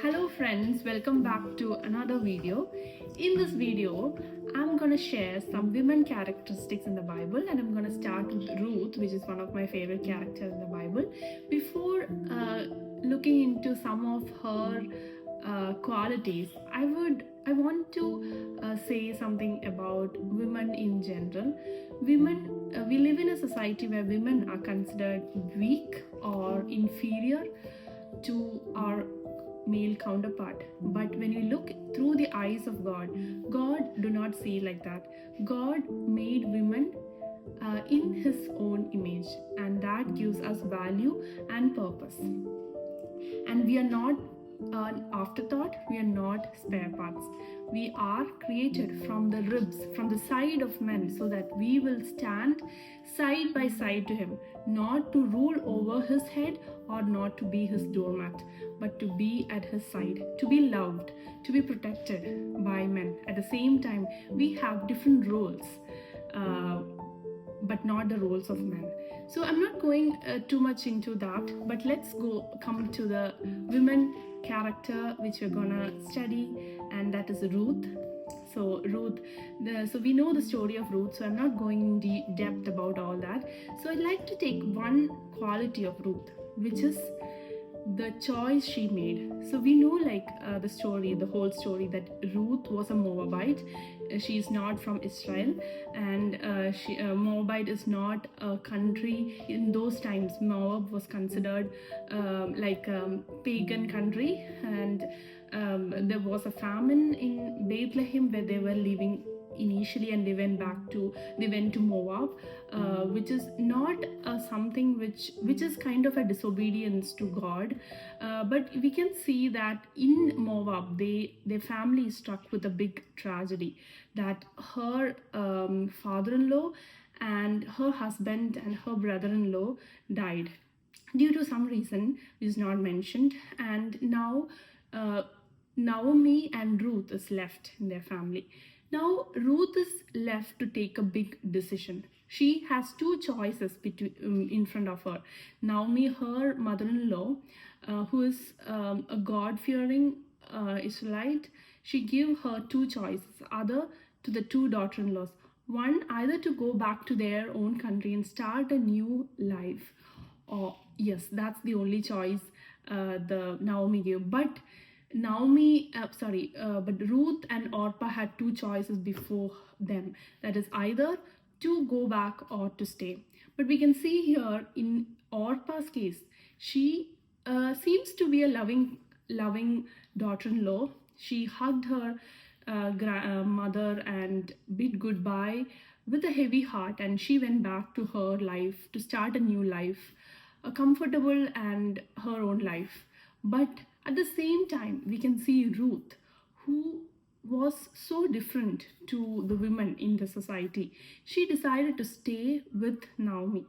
Hello friends, welcome back to another video. In this video, I'm gonna share some women characteristics in the Bible, and I'm gonna start with Ruth, which is one of my favorite characters in the Bible. Before looking into some of her qualities, I want to say something about women in general. We live in a society where women are considered weak or inferior to our male counterpart. But when you look through the eyes of God, God do not see like that. God made women in his own image, and that gives us value and purpose. And we are not an afterthought, we are not spare parts. We are created from the ribs, from the side of men, so that we will stand side by side to him, not to rule over his head or not to be his doormat, but to be at his side, to be loved, to be protected by men. At the same time, we have different roles. But not the roles of men. So I'm not going too much into that, but let's come to the women character which we're gonna study, and that is Ruth. So so we know the story of Ruth, so I'm not going in depth about all that. So I'd like to take one quality of Ruth, which is the choice she made. So we know the whole story, that Ruth was a Moabite. She is not from Israel, and Moabite is not a country. In those times, Moab was considered like a pagan country, and there was a famine in Bethlehem where they were living initially, and they went to Moab, which is not something which is kind of a disobedience to God, but we can see that in Moab their family is struck with a big tragedy, that her father-in-law and her husband and her brother-in-law died due to some reason which is not mentioned, and now Naomi and Ruth is left in their family. Now Ruth is left to take a big decision. She has two choices in front of her. Naomi, her mother-in-law, who is a God-fearing Israelite, she gave her two choices, other to the two daughter-in-laws. One, either to go back to their own country and start a new life, or yes, that's the only choice the Naomi gave. But Ruth and Orpah had two choices before them. That is either to go back or to stay. But we can see here in Orpah's case, she seems to be a loving daughter-in-law. She hugged her mother and bid goodbye with a heavy heart, and she went back to her life to start a new life, a comfortable and her own life. But at the same time, we can see Ruth, who was so different to the women in the society. She decided to stay with Naomi.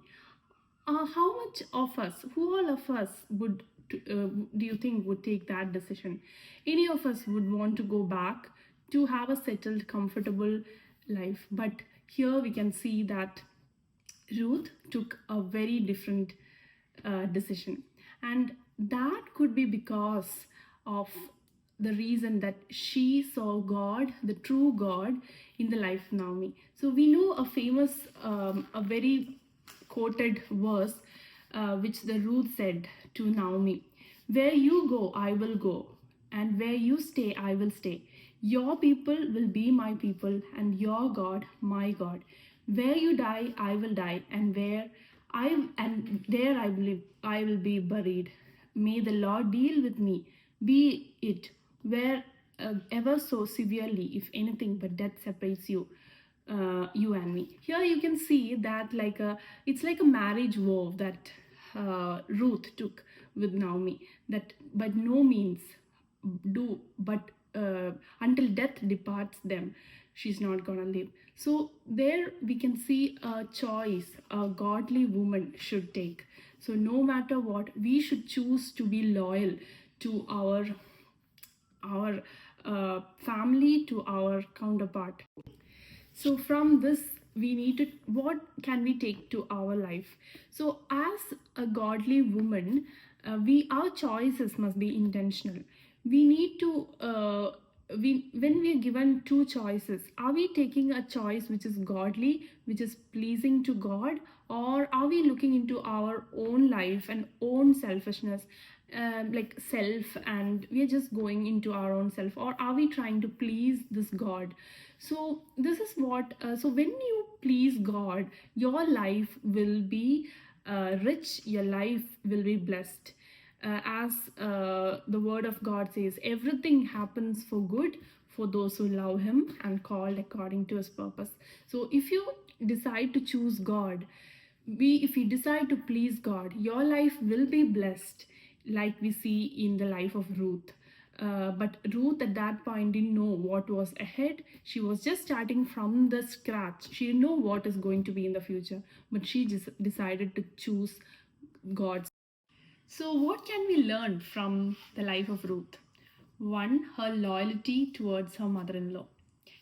How much of us, who all of us do you think would take that decision? Any of us would want to go back to have a settled, comfortable life. But here we can see that Ruth took a very different decision, and that could be because of the reason that she saw God, the true God, in the life of Naomi. So we know a famous, a very quoted verse which the Ruth said to Naomi: "Where you go, I will go, and where you stay, I will stay. Your people will be my people, and your God, my God. Where you die, I will die, and there I will be buried. May the Lord deal with me, be it where ever so severely, if anything but death separates you and me." Here you can see that it's like a marriage vow that Ruth took with Naomi, that by no means until death departs them, she's not gonna live. So there we can see a choice a godly woman should take. So no matter what, we should choose to be loyal to our family, to our counterpart. So from this, we need to, what can we take to our life? So as a godly woman, our choices must be intentional. we need to when we are given two choices, are we taking a choice which is godly, which is pleasing to God, or are we looking into our own life and own selfishness, like self, and we are just going into our own self, or are we trying to please this God? So this is what so when you please God, your life will be rich, your life will be blessed. As the word of God says, everything happens for good for those who love him and called according to his purpose. So if you decide to choose God, if you decide to please God, your life will be blessed, like we see in the life of Ruth. But Ruth at that point didn't know what was ahead. She was just starting from the scratch. She didn't know what is going to be in the future, but she just decided to choose God. So, what can we learn from the life of Ruth? One, her loyalty towards her mother in law.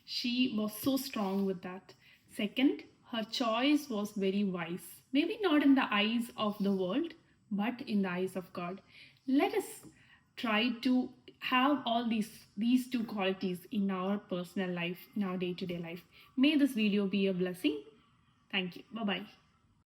She was so strong with that. Second, her choice was very wise. Maybe not in the eyes of the world, but in the eyes of God. Let us try to have all these two qualities in our personal life, in our day to day life. May this video be a blessing. Thank you. Bye bye.